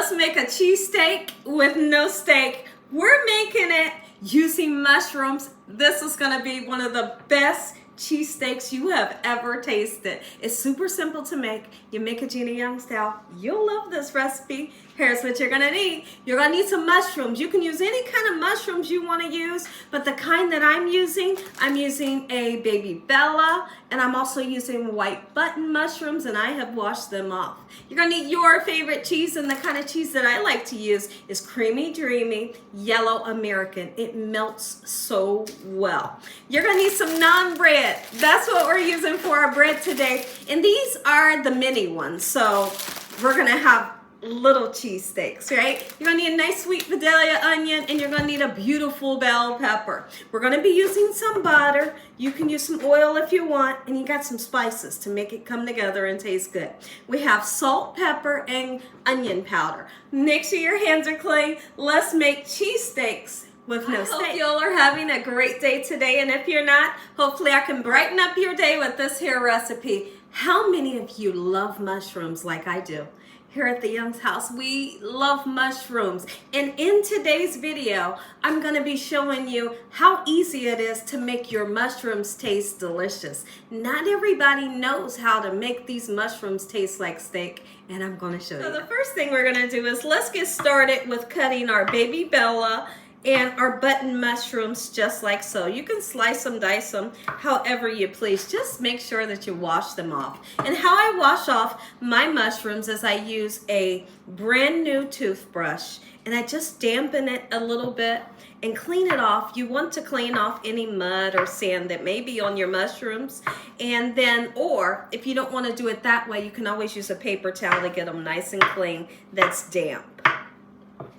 let's make a cheesesteak with no steak. We're making it using mushrooms. This is gonna be one of the best cheesesteaks you have ever tasted. It's super simple to make. You make it Gina Young style. You'll love this recipe. Here's what you're gonna need. You're gonna need some mushrooms. You can use any kind of mushrooms you wanna use, but the kind that I'm using a baby Bella, and I'm also using white button mushrooms, and I have washed them off. You're gonna need your favorite cheese, and the kind of cheese that I like to use is creamy, dreamy, yellow American. It melts so well. You're gonna need some naan bread. That's what we're using for our bread today. And these are the mini ones. So we're gonna have little cheesesteaks, right? You're gonna need a nice sweet Vidalia onion, and you're gonna need a beautiful bell pepper. We're gonna be using some butter. You can use some oil if you want, and you got some spices to make it come together and taste good. We have salt, pepper, and onion powder. Make sure your hands are clean. Let's make cheesesteaks with no steak. I hope y'all are having a great day today, and if you're not, hopefully I can brighten up your day with this here recipe. How many of you love mushrooms like I do? Here at the Young's house, we love mushrooms. And in today's video, I'm gonna be showing you how easy it is to make your mushrooms taste delicious. Not everybody knows how to make these mushrooms taste like steak, and I'm gonna show you. So the first thing we're gonna do is let's get started with cutting our baby Bella and our button mushrooms just like so. You can slice them, dice them, however you please. Just make sure that you wash them off. And how I wash off my mushrooms is I use a brand new toothbrush, and I just dampen it a little bit and clean it off. You want to clean off any mud or sand that may be on your mushrooms. And then, or if you don't want to do it that way, you can always use a paper towel to get them nice and clean that's damp.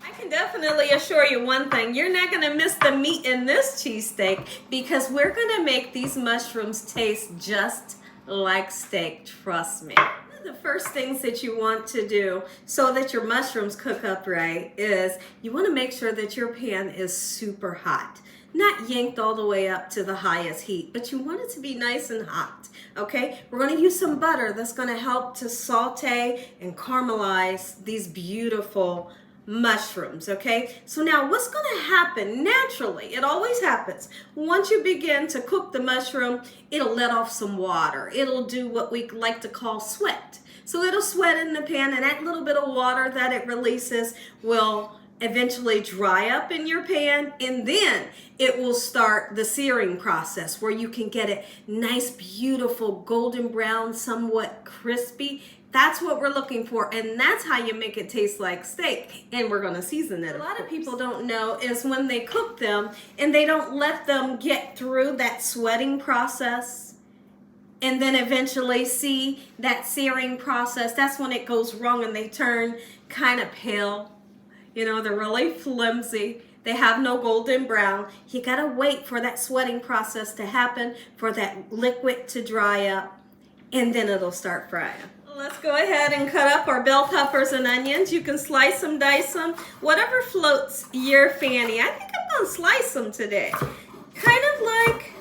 I can definitely assure you one thing, you're not going to miss the meat in this cheesesteak, because we're going to make these mushrooms taste just like steak, trust me. One of the first things that you want to do so that your mushrooms cook up right is you want to make sure that your pan is super hot. Not yanked all the way up to the highest heat, but you want it to be nice and hot, okay? We're gonna use some butter that's gonna help to saute and caramelize these beautiful mushrooms, okay? So now what's gonna happen naturally, it always happens, once you begin to cook the mushroom, it'll let off some water. It'll do what we like to call sweat. So it'll sweat in the pan, and that little bit of water that it releases will eventually dry up in your pan, and then it will start the searing process where you can get it nice, beautiful, golden brown, somewhat crispy. That's what we're looking for, and that's how you make it taste like steak. And we're gonna season it. A lot of people don't know is when they cook them and they don't let them get through that sweating process and then eventually see that searing process, that's when it goes wrong and they turn kind of pale. You know, they're really flimsy. They have no golden brown. You gotta wait for that sweating process to happen, for that liquid to dry up, and then it'll start frying. Let's go ahead and cut up our bell peppers and onions. You can slice them, dice them, whatever floats your fanny. I think I'm gonna slice them today. Kind of like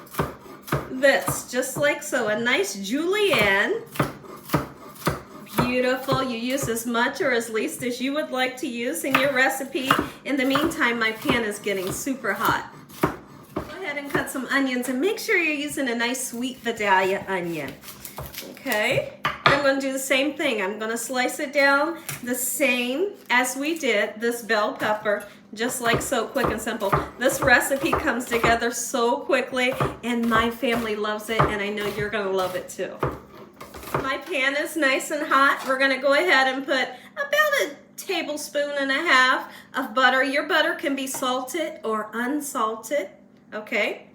this, just like so. A nice julienne. Beautiful. You use as much or as least as you would like to use in your recipe. In the meantime, my pan is getting super hot. Go ahead and cut some onions, and make sure you're using a nice sweet Vidalia onion. Okay. I'm going to do the same thing. I'm going to slice it down the same as we did this bell pepper, just like so, quick and simple. This recipe comes together so quickly, and my family loves it, and I know you're going to love it too. My pan is nice and hot. We're going to go ahead and put about a tablespoon and a half of butter. Your butter can be salted or unsalted, okay?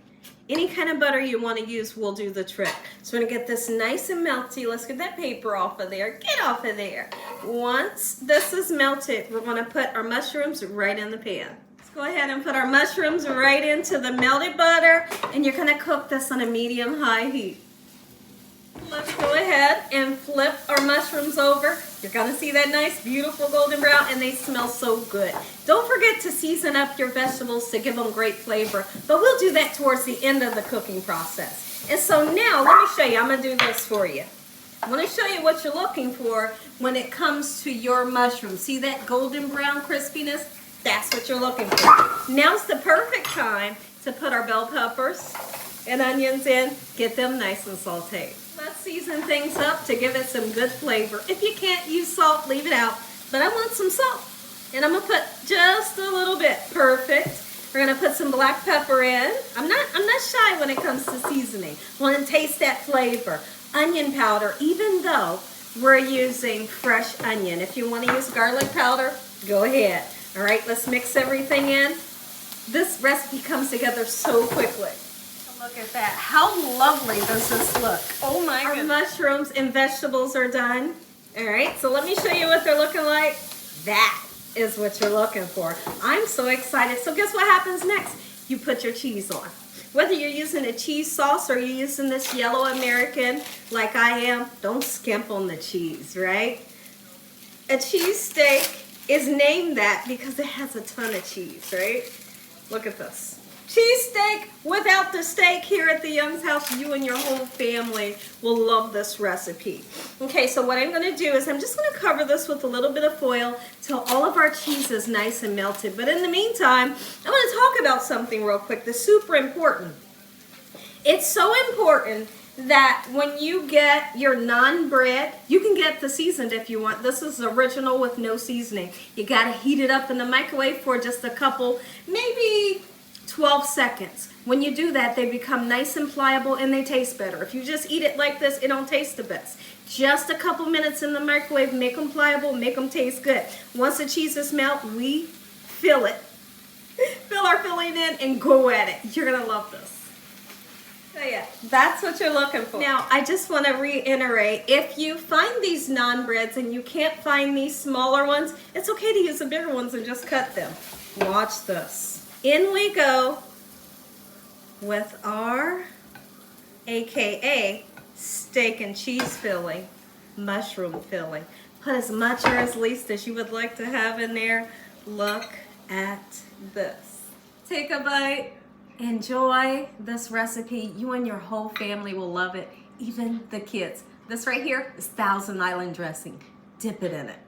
Any kind of butter you want to use will do the trick. So we're going to get this nice and melty. Let's get that paper off of there. Get off of there. Once this is melted, we're going to put our mushrooms right in the pan. Let's go ahead and put our mushrooms right into the melted butter, and you're going to cook this on a medium-high heat. Let's go ahead and flip our mushrooms over. You're going to see that nice, beautiful golden brown, and they smell so good. Don't forget to season up your vegetables to give them great flavor, but we'll do that towards the end of the cooking process. And so now, let me show you. I'm going to do this for you. I want to show you what you're looking for when it comes to your mushroom. See that golden brown crispiness? That's what you're looking for. Now's the perfect time to put our bell peppers and onions in. Get them nice and sauteed. Let's season things up to give it some good flavor. If you can't use salt, leave it out. But I want some salt. And I'm going to put just a little bit. Perfect. We're going to put some black pepper in. I'm not shy when it comes to seasoning. Want to taste that flavor. Onion powder, even though we're using fresh onion. If you want to use garlic powder, go ahead. All right, let's mix everything in. This recipe comes together so quickly. Look at that. How lovely does this look? Oh my goodness. Our mushrooms and vegetables are done. All right, so let me show you what they're looking like. That is what you're looking for. I'm so excited. So guess what happens next? You put your cheese on. Whether you're using a cheese sauce or you're using this yellow American like I am, don't skimp on the cheese, right? A cheese steak is named that because it has a ton of cheese, right? Look at this. Cheesesteak without the steak here at the Young's house. You and your whole family will love this recipe. Okay, so what I'm going to do is I'm just going to cover this with a little bit of foil till all of our cheese is nice and melted. But in the meantime, I want to talk about something real quick that's super important. It's so important that when you get your naan bread, you can get the seasoned if you want. This is original with no seasoning. You got to heat it up in the microwave for just a couple, maybe 12 seconds. When you do that, they become nice and pliable and they taste better. If you just eat it like this, it don't taste the best. Just a couple minutes in the microwave, make them pliable, make them taste good. Once the cheese is melt, we fill it. Fill our filling in and go at it. You're gonna love this. So yeah, that's what you're looking for. Now, I just want to reiterate, if you find these naan breads and you can't find these smaller ones, it's okay to use the bigger ones and just cut them. Watch this. In we go with our AKA steak and cheese filling, mushroom filling. Put as much or as least as you would like to have in there. Look at this. Take a bite. Enjoy this recipe. You and your whole family will love it, even the kids. This right here is Thousand Island dressing. Dip it in it.